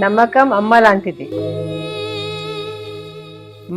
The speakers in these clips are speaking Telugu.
నమ్మకం అమ్మ లాంటిది.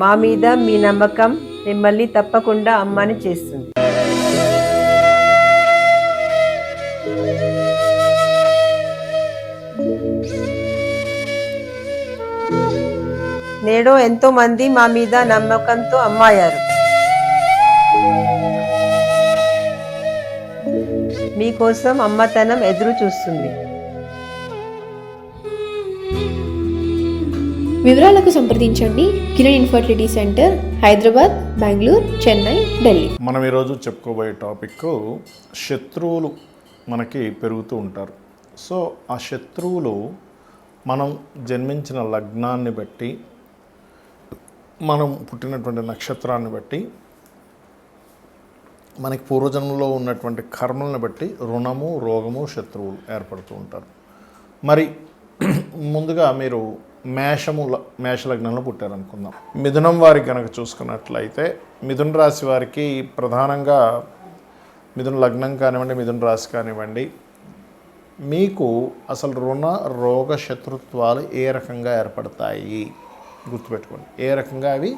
మా మీద మీ నమ్మకం మిమ్మల్ని తప్పకుండా అమ్మని చేస్తుంది. నేడు ఎంతో మంది మా మీద నమ్మకంతో అమ్మాయారు. మీకోసం అమ్మతనం ఎదురు చూస్తుంది. వివరాలకు సంప్రదించండి. Kiran infertility centre, Hyderabad, Bengaluru, Chennai, Delhi. మనం ఈరోజు చెప్పుకోబోయే టాపిక్ శత్రువులు మనకి పెరుగుతూ ఉంటారు. సో ఆ శత్రువులు మనం జన్మించిన లగ్నాన్ని బట్టి, మనం పుట్టినటువంటి నక్షత్రాన్ని బట్టి, మనకి పూర్వజన్మలో ఉన్నటువంటి కర్మలను బట్టి రుణము, రోగము, శత్రువులు ఏర్పడుతూ ఉంటారు. మరి ముందుగా మీరు మేష లగ్నంలో పుట్టారనుకుందాం. మిథునం వారికి కనుక చూసుకున్నట్లయితే మిథున రాశి వారికి ప్రధానంగా మిథున లగ్నం కానివ్వండి, మిథున రాశి కానివ్వండి, మీకు అసలు రుణ, రోగ, శత్రుత్వాలు ఏ రకంగా ఏర్పడతాయి గుర్తుపెట్టుకోండి. ఏ రకంగా అవి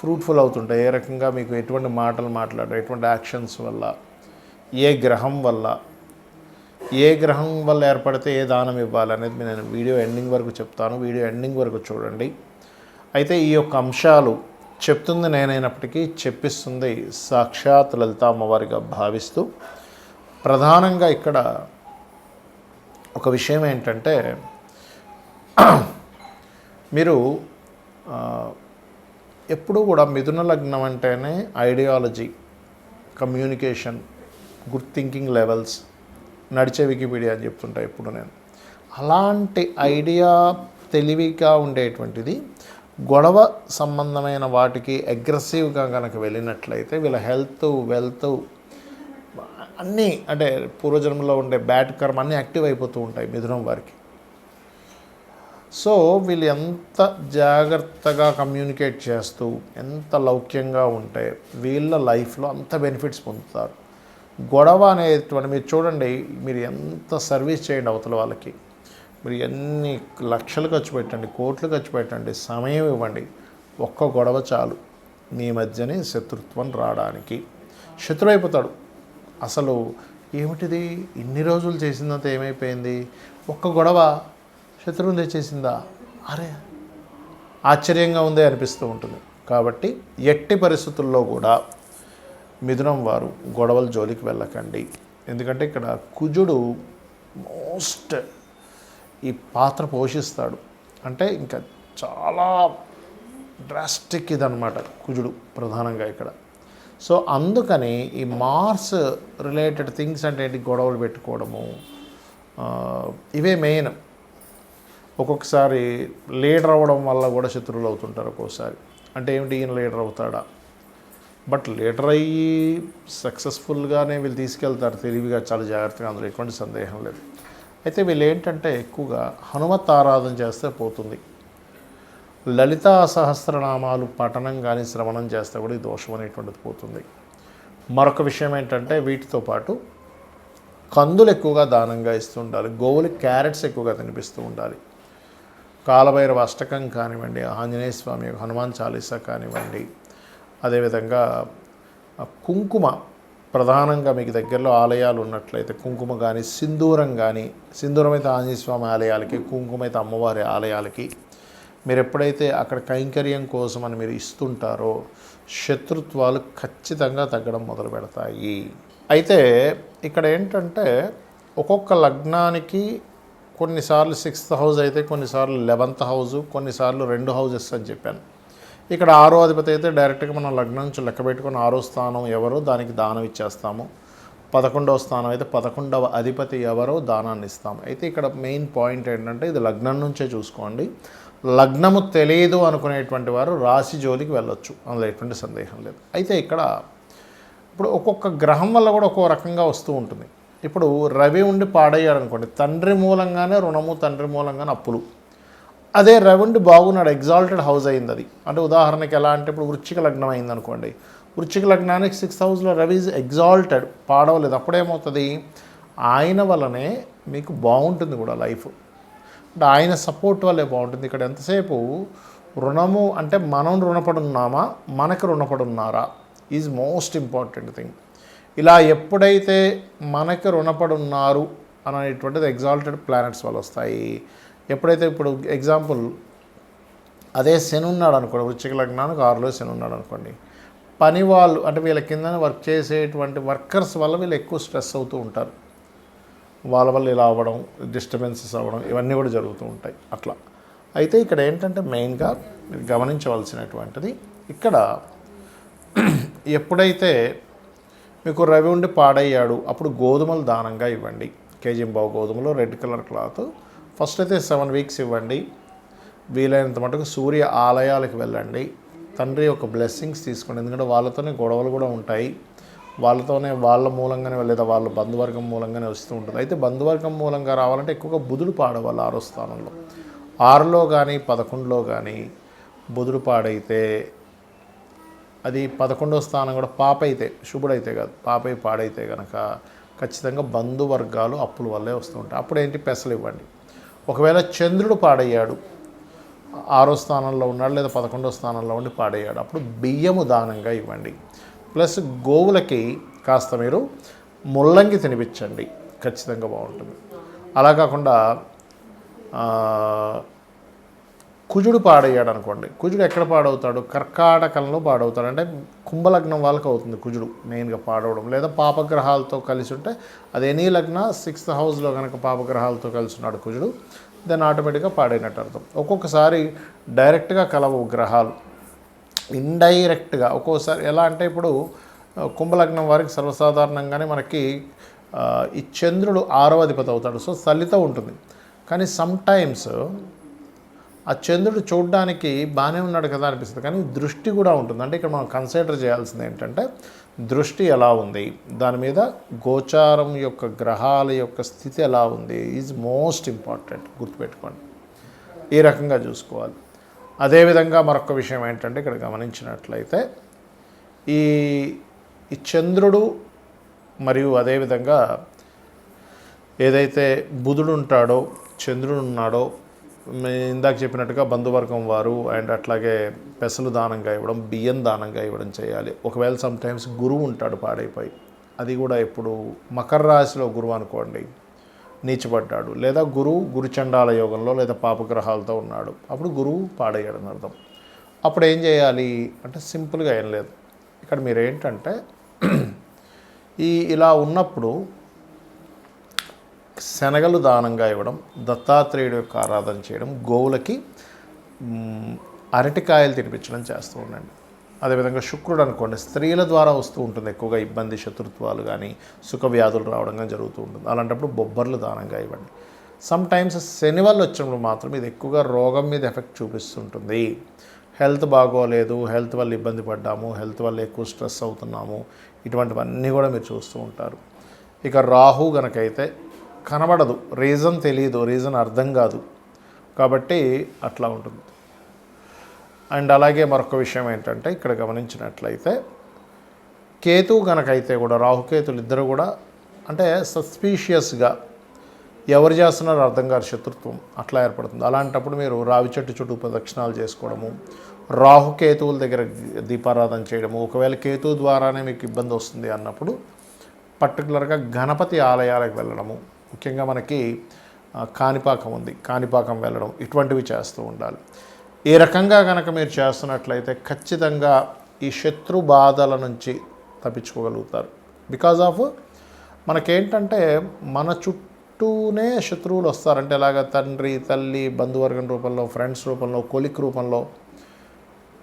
ఫ్రూట్ఫుల్ అవుతుంటాయి, ఏ రకంగా మీకు ఎటువంటి మాటలు మాట్లాడరు, ఎటువంటి యాక్షన్స్ వల్ల, ఏ గ్రహం వల్ల ఏర్పడితే ఏ దానం ఇవ్వాలనేది నేను వీడియో ఎండింగ్ వరకు చెప్తాను. వీడియో ఎండింగ్ వరకు చూడండి. అయితే ఈ యొక్క అంశాలు చెప్తుంది నేనైనప్పటికీ చెప్పిస్తుంది సాక్షాత్ లలిత అమ్మవారిగా భావిస్తూ, ప్రధానంగా ఇక్కడ ఒక విషయం ఏంటంటే, మీరు ఎప్పుడూ కూడా మిథున లగ్నం అంటేనే ideology, communication, good thinking levels, నడిచే వికీపీడియా అని చెప్తుంటా ఎప్పుడు నేను. అలాంటి ఐడియా తెలివిగా ఉండేటువంటిది గొడవ సంబంధమైన వాటికి అగ్రెసివ్గా కనుక వెళ్ళినట్లయితే వీళ్ళ హెల్త్, వెల్త్ అన్నీ, అంటే పూర్వజన్మలో ఉండే బ్యాడ్ కర్మ అన్నీ యాక్టివ్ అయిపోతూ ఉంటాయి మిథునం వారికి. సో వీళ్ళు ఎంత జాగ్రత్తగా కమ్యూనికేట్ చేస్తూ, ఎంత లౌక్యంగా ఉంటే వీళ్ళ లైఫ్లో అంత బెనిఫిట్స్ పొందుతారు. గొడవ అనేటువంటి, మీరు చూడండి, మీరు ఎంత సర్వీస్ చేయండి అవతల వాళ్ళకి, మీరు ఎన్ని లక్షలు ఖర్చు పెట్టండి, కోట్లు ఖర్చు పెట్టండి, సమయం ఇవ్వండి, ఒక్క గొడవ చాలు మీ మధ్యనే శత్రుత్వం రావడానికి. శత్రువు అయిపోతాడు. అసలు ఏమిటిది, ఇన్ని రోజులు చేసిందంతా ఏమైపోయింది, ఒక్క గొడవ శత్రువుని తెచ్చేసిందా, అరే ఆశ్చర్యంగా ఉందే అనిపిస్తూ ఉంటుంది. కాబట్టి ఎట్టి పరిస్థితుల్లో కూడా మిథునం వారు గొడవల జోలికి వెళ్ళకండి. ఎందుకంటే ఇక్కడ కుజుడు మోస్ట్ ఈ పాత్ర పోషిస్తాడు. అంటే ఇంకా చాలా డ్రాస్టిక్ ఇదన్నమాట కుజుడు ప్రధానంగా ఇక్కడ. సో అందుకని ఈ మార్స్ రిలేటెడ్ థింగ్స్ అంటే ఏంటి, గొడవలు పెట్టుకోవడము, ఇవే మెయిన్. ఒక్కొక్కసారి లీడర్ అవ్వడం వల్ల కూడా శత్రువులు అవుతుంటారు ఒక్కోసారి. అంటే ఏమిటి, ఈయన లీడర్ అవుతాడా, బట్ లీడర్ అయ్యి సక్సెస్ఫుల్గానే వీళ్ళు తీసుకెళ్తారు తెలివిగా, చాలా జాగ్రత్తగా, అందులో ఎటువంటి సందేహం లేదు. అయితే వీళ్ళు ఏంటంటే ఎక్కువగా హనుమత్ ఆరాధన చేస్తే పోతుంది. లలితా సహస్రనామాలు పఠనం కానీ శ్రవణం చేస్తే కూడా ఈ దోషం అనేటువంటిది పోతుంది. మరొక విషయం ఏంటంటే వీటితో పాటు కందులు ఎక్కువగా దానంగా ఇస్తూ ఉండాలి. గోవులకి క్యారెట్స్ ఎక్కువగా తినిపిస్తూ ఉండాలి. కాలభైరవ అష్టకం కానివ్వండి, ఆంజనేయ స్వామి హనుమాన్ చాలీసా కానివ్వండి, అదేవిధంగా కుంకుమ, ప్రధానంగా మీకు దగ్గరలో ఆలయాలు ఉన్నట్లయితే కుంకుమ కానీ, సింధూరం కానీ, సింధూరం అయితే ఆంజనేయ స్వామి ఆలయాలకి, కుంకుమ అయితే అమ్మవారి ఆలయాలకి, మీరు ఎప్పుడైతే అక్కడ కైంకర్యం కోసం అని మీరు ఇస్తుంటారో శత్రుత్వాలు ఖచ్చితంగా తగ్గడం మొదలు పెడతాయి. అయితే ఇక్కడ ఏంటంటే ఒక్కొక్క లగ్నానికి కొన్నిసార్లు 6th హౌస్ అయితే, కొన్నిసార్లు 11th హౌస్, కొన్నిసార్లు 2 హౌజెస్ అని చెప్పాను. ఇక్కడ 6వ అధిపతి అయితే డైరెక్ట్గా మనం లగ్నం నుంచి లెక్క పెట్టుకుని 6వ స్థానం ఎవరో దానికి దానం ఇచ్చేస్తాము. 11వ స్థానం అయితే 11వ అధిపతి ఎవరో దానాన్ని ఇస్తాము. అయితే ఇక్కడ మెయిన్ పాయింట్ ఏంటంటే ఇది లగ్నం నుంచే చూసుకోండి. లగ్నము తెలియదు అనుకునేటువంటి వారు రాశి జోలికి వెళ్ళొచ్చు, అందులో ఎటువంటి సందేహం లేదు. అయితే ఇక్కడ ఇప్పుడు ఒక్కొక్క గ్రహం వల్ల కూడా ఒక్కో రకంగా వస్తూ ఉంటుంది. ఇప్పుడు రవి ఉండి పాడయ్యాడు అనుకోండి, తండ్రి మూలంగానే రుణము, తండ్రి మూలంగానే అప్పులు. అదే రవి ఉండి బాగున్నాడు, ఎగ్జాల్టెడ్ హౌస్ అయింది అది. అంటే ఉదాహరణకి ఎలా అంటే ఇప్పుడు వృశ్చిక లగ్నం అయింది అనుకోండి, వృశ్చిక లగ్నానికి 6th హౌస్లో రవి ఈజ్ ఎగ్జాల్టెడ్, పాడవలేదు. అప్పుడేమవుతుంది, ఆయన వల్లనే మీకు బాగుంటుంది కూడా లైఫ్. అంటే ఆయన సపోర్ట్ వల్లే బాగుంటుంది. ఇక్కడ ఎంతసేపు రుణము అంటే మనం రుణపడి ఉన్నామా, మనకు రుణపడి ఉన్నారా ఈజ్ మోస్ట్ ఇంపార్టెంట్ థింగ్. ఇలా ఎప్పుడైతే మనకు రుణపడి ఉన్నారు అనేటువంటిది ఎగ్జాల్టెడ్ ప్లానెట్స్ వల్ల వస్తాయి. ఎప్పుడైతే ఇప్పుడు ఎగ్జాంపుల్ అదే శని ఉన్నాడు అనుకోండి, వృశ్చిక లగ్నానికి 6లో శని ఉన్నాడు అనుకోండి, పని వాళ్ళు అంటే వీళ్ళ కింద వర్క్ చేసేటువంటి వర్కర్స్ వల్ల వీళ్ళు ఎక్కువ స్ట్రెస్ అవుతూ ఉంటారు. వాళ్ళ వల్ల ఇలా అవ్వడం, డిస్టర్బెన్సెస్ అవ్వడం, ఇవన్నీ కూడా జరుగుతూ ఉంటాయి అట్లా. అయితే ఇక్కడ ఏంటంటే మెయిన్గా మీరు గమనించవలసినటువంటిది, ఇక్కడ ఎప్పుడైతే మీకు రవి ఉండి పాడయ్యాడు అప్పుడు గోధుమలు దానంగా ఇవ్వండి. కేజీంబావు గోధుమలు, రెడ్ కలర్ క్లాత్. ఫస్ట్ అయితే 7 వీక్స్ ఇవ్వండి. వీలైనంత మటుకు సూర్య ఆలయాలకు వెళ్ళండి. తండ్రి యొక్క బ్లెస్సింగ్స్ తీసుకోండి. ఎందుకంటే వాళ్ళతోనే గొడవలు కూడా ఉంటాయి, వాళ్ళతోనే వాళ్ళ మూలంగానే లేదా వాళ్ళ బంధువర్గం మూలంగానే వస్తూ ఉంటుంది. అయితే బంధువర్గం మూలంగా రావాలంటే ఎక్కువగా బుధుడు పాడవాలి 6వ స్థానంలో. 6లో కానీ 11లో కానీ బుధుడు పాడైతే అది 11వ స్థానం కూడా పాపైతే, శుభుడైతే కాదు, పాపై పాడైతే కనుక ఖచ్చితంగా బంధువర్గాలు అప్పుల వల్లే వస్తూ ఉంటాయి. అప్పుడు ఏంటి, పెసలు ఇవ్వండి. ఒకవేళ చంద్రుడు పాడయ్యాడు, 6వ స్థానంలో ఉన్నాడు లేదా 11వ స్థానంలో ఉండి పాడయ్యాడు, అప్పుడు బియ్యము దానంగా ఇవ్వండి. ప్లస్ గోవులకి కాస్త మీరు ముల్లంగి తినిపించండి, ఖచ్చితంగా బాగుంటుంది. అలా కాకుండా కుజుడు పాడయ్యాడు అనుకోండి, కుజుడు ఎక్కడ పాడవుతాడు, కర్కాటకంలో పాడవుతాడు. అంటే కుంభలగ్నం వాళ్ళకి అవుతుంది కుజుడు మెయిన్గా పాడవడం. లేదా పాపగ్రహాలతో కలిసి ఉంటే అది ఎనీ లగ్న 6th హౌస్లో కనుక పాపగ్రహాలతో కలిసి ఉన్నాడు కుజుడు, దాన్ని ఆటోమేటిక్గా పాడైనట్టు అర్థం. ఒక్కొక్కసారి డైరెక్ట్గా కలవు గ్రహాలు, ఇండైరెక్ట్గా ఒక్కోసారి. ఎలా అంటే ఇప్పుడు కుంభలగ్నం వారికి సర్వసాధారణంగానే మనకి ఈ చంద్రుడు 6వ అధిపతి అవుతాడు, సో చలితో ఉంటుంది. కానీ సమ్టైమ్స్ ఆ చంద్రుడు చూడడానికి బాగానే ఉన్నాడు కదా అనిపిస్తుంది, కానీ దృష్టి కూడా ఉంటుంది. అంటే ఇక్కడ మనం కన్సిడర్ చేయాల్సింది ఏంటంటే దృష్టి ఎలా ఉంది, దాని మీద గోచారం యొక్క గ్రహాల యొక్క స్థితి ఎలా ఉంది ఈజ్ మోస్ట్ ఇంపార్టెంట్, గుర్తుపెట్టుకోండి. ఈ రకంగా చూసుకోవాలి. అదేవిధంగా మరొక విషయం ఏంటంటే ఇక్కడ గమనించినట్లయితే ఈ చంద్రుడు మరియు అదేవిధంగా ఏదైతే బుధుడు ఉంటాడో, చంద్రుడు ఉన్నాడో, ఇందాక చెప్పినట్టుగా బంధువర్గం వారు అండ్ అట్లాగే పెసలు దానంగా ఇవ్వడం, బియ్యం దానంగా ఇవ్వడం చేయాలి. ఒకవేళ సమ్టైమ్స్ గురువు ఉంటాడు పాడైపోయి, అది కూడా ఇప్పుడు మకర రాశిలో గురువు అనుకోండి నీచబడ్డాడు, లేదా గురుచండాల యోగంలో లేదా పాపగ్రహాలతో ఉన్నాడు, అప్పుడు గురువు పాడయ్యాడు అని అర్థం. అప్పుడు ఏం చేయాలి అంటే సింపుల్గా ఏం లేదు. ఇక్కడ మీరు ఏంటంటే ఇలా ఉన్నప్పుడు శనగలు దానంగా ఇవ్వడం, దత్తాత్రేయుడు యొక్క ఆరాధన చేయడం, గోవులకి అరటికాయలు తినిపించడం చేస్తూ ఉండండి. అదేవిధంగా శుక్రుడు అనుకోండి, స్త్రీల ద్వారా వస్తూ ఉంటుంది ఎక్కువగా ఇబ్బంది, శత్రుత్వాలు కానీ సుఖ వ్యాధులు రావడం కానీ జరుగుతూ ఉంటుంది. అలాంటప్పుడు బొబ్బర్లు దానంగా ఇవ్వండి. సమ్టైమ్స్ శని వల్ల వచ్చినప్పుడు మాత్రం ఇది ఎక్కువగా రోగం మీద ఎఫెక్ట్ చూపిస్తుంటుంది. హెల్త్ బాగోలేదు, హెల్త్ వల్ల ఇబ్బంది పడ్డాము, హెల్త్ వల్ల ఎక్కువ స్ట్రెస్ అవుతున్నాము, ఇటువంటివన్నీ కూడా మీరు చూస్తూ ఉంటారు. ఇక రాహు గనకైతే కనబడదు, రీజన్ తెలియదు, రీజన్ అర్థం కాదు, కాబట్టి అట్లా ఉంటుంది. అండ్ అలాగే మరొక విషయం ఏంటంటే ఇక్కడ గమనించినట్లయితే కేతువు గనకైతే కూడా, రాహుకేతులు ఇద్దరు కూడా అంటే సస్పీషియస్గా ఎవరు చేస్తున్నారో అర్థం కాదు, శత్రుత్వం అట్లా ఏర్పడుతుంది. అలాంటప్పుడు మీరు రావి చెట్టు చుట్టూ ప్రదక్షిణాలు చేసుకోవడము, రాహుకేతువుల దగ్గర దీపారాధన చేయడము. ఒకవేళ కేతువు ద్వారానే మీకు ఇబ్బంది వస్తుంది అన్నప్పుడు పర్టికులర్గా గణపతి ఆలయాలకు వెళ్ళడము, ముఖ్యంగా మనకి కాణిపాకం ఉంది, కాణిపాకం వెళ్ళడం, ఇటువంటివి చేస్తూ ఉండాలి. ఈ రకంగా కనుక మీరు చేస్తున్నట్లయితే ఖచ్చితంగా ఈ శత్రు బాధల నుంచి తప్పించుకోగలుగుతారు. బికాజ్ ఆఫ్ మనకేంటంటే మన చుట్టూనే శత్రువులు వస్తారంటే ఎలాగ తండ్రి, తల్లి, బంధువర్గం రూపంలో, ఫ్రెండ్స్ రూపంలో, కొలిక్ రూపంలో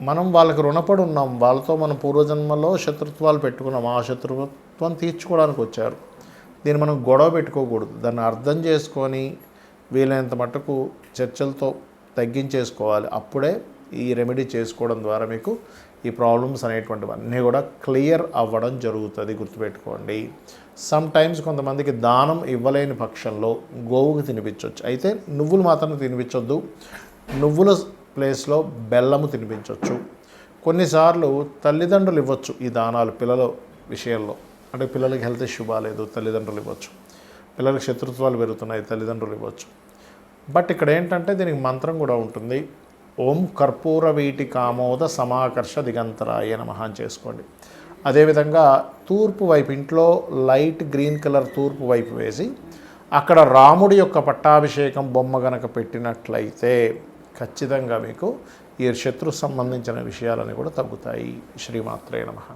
మనం వాళ్ళకి రుణపడి ఉన్నాం, వాళ్ళతో మనం పూర్వజన్మలో శత్రుత్వాలు పెట్టుకున్నాం, ఆ శత్రుత్వం తీర్చుకోవడానికి వచ్చారు. దీన్ని మనం గొడవ పెట్టుకోకూడదు, దాన్ని అర్థం చేసుకొని వీలైనంత మట్టుకు చర్చలతో తగ్గించేసుకోవాలి. అప్పుడే ఈ రెమెడీ చేసుకోవడం ద్వారా మీకు ఈ ప్రాబ్లమ్స్ అనేటువంటివన్నీ కూడా క్లియర్ అవ్వడం జరుగుతుంది, గుర్తుపెట్టుకోండి. సమ్టైమ్స్ కొంతమందికి దానం ఇవ్వలేని పక్షంలో గోవుకి తినిపించవచ్చు, అయితే నువ్వులు మాత్రం తినిపించొద్దు, నువ్వుల ప్లేస్లో బెల్లము తినిపించవచ్చు. కొన్నిసార్లు తల్లిదండ్రులు ఇవ్వచ్చు ఈ దానాలు పిల్లల విషయంలో, అంటే పిల్లలకి హెల్త్ ఇష్యూ బాగాలేదు, తల్లిదండ్రులు ఇవ్వచ్చు. పిల్లలకి శత్రుత్వాలు పెరుగుతున్నాయి, తల్లిదండ్రులు ఇవ్వచ్చు. బట్ ఇక్కడ ఏంటంటే దీనికి మంత్రం కూడా ఉంటుంది. ఓం కర్పూర వీటి కామోద సమాకర్ష దిగంతరాయ నమః అని చేసుకోండి. అదేవిధంగా తూర్పు వైపు, ఇంట్లో లైట్ గ్రీన్ కలర్ తూర్పు వైపు వేసి అక్కడ రాముడి యొక్క పట్టాభిషేకం బొమ్మ గనక పెట్టినట్లయితే ఖచ్చితంగా మీకు ఈ శత్రు సంబంధించిన విషయాలని కూడా తగ్గుతాయి. శ్రీమాత్రే నమః.